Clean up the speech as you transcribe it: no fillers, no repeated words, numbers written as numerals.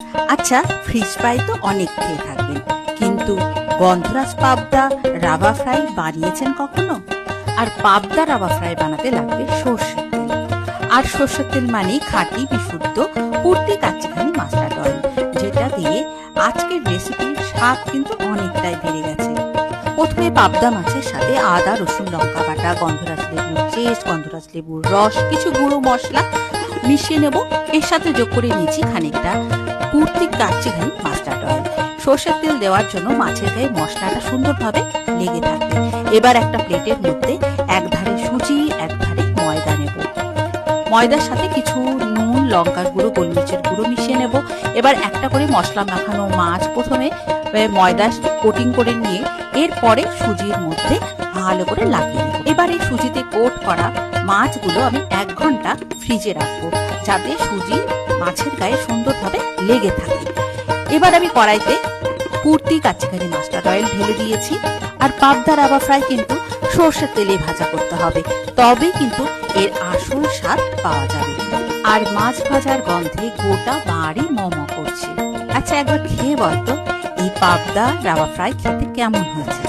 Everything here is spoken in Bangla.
আচ্ছা, ফিশ ফ্রাই তো অনেক খেয়ে থাকবেন, কিন্তু গন্ধরাজ পাবদা রাবা ফ্রাই বানিয়েছেন কখনো? আর পাবদা রাবা ফ্রাই বানাতে লাগবে সর্ষের তেল। আর সর্ষের তেল মানেই খাঁটি বিশুদ্ধ পূর্তি কাচ্চিঘানি মাস্টার্ড অয়েল, যেটা দিয়ে আজকের রেসিপির স্বাদ কিন্তু অনেকটাই বেড়ে গেছে। প্রথমে পাবদা মাছের সাথে আদা রসুন লঙ্কা বাটা, গন্ধরাজ লেবুর পেস্ট, গন্ধরাজ লেবুর রস, কিছু গুঁড়ো মশলা মিশিয়ে নেব। এর সাথে যোগ করে নিয়েছি খানিকটা পূর্তি কাচ্চিঘানি মাস্টার্ড অয়েল। সর্ষের তেল দেওয়ার জন্য মাছের গায়ে মশলাটা সুন্দরভাবে লেগে থাকবে। এবার একটা প্লেটের মধ্যে এক ধারে সুজি, এক ধারে ময়দা নেব। ময়দার সাথে কিছু নুন, লঙ্কার গুঁড়ো, গোলমরিচের গুঁড়ো মিশিয়ে নেব। এবার একটা করে মশলা মাখানো মাছ প্রথমে ময়দা কোটিং করে নিয়ে এরপরে সুজির মধ্যে ভালো করে লাগিয়ে নেব। এবার এই সুজিতে কোট করা মাছগুলো আমি 1 ঘন্টা ফ্রিজে রাখবো, যাতে সুজি মাছের গায়ে সুন্দরভাবে লেগে থাকে। এবার আমি কড়াইতে পূর্তি কাচ্চিঘানি মাস্টার্ড অয়েল ঢেলে দিয়েছি। আর পাবদা রাবা ফ্রাই কিন্তু সর্ষের তেলে ভাজা করতে হবে, তবেই কিন্তু এর আসল স্বাদ পাওয়া যাবে। আর মাছ ভাজার গন্ধে গোটা বাড়ি মম করছে। আচ্ছা, একবার খেয়ে বলতো এই পাবদা রাবা ফ্রাই খেতে কেমন হয়েছে?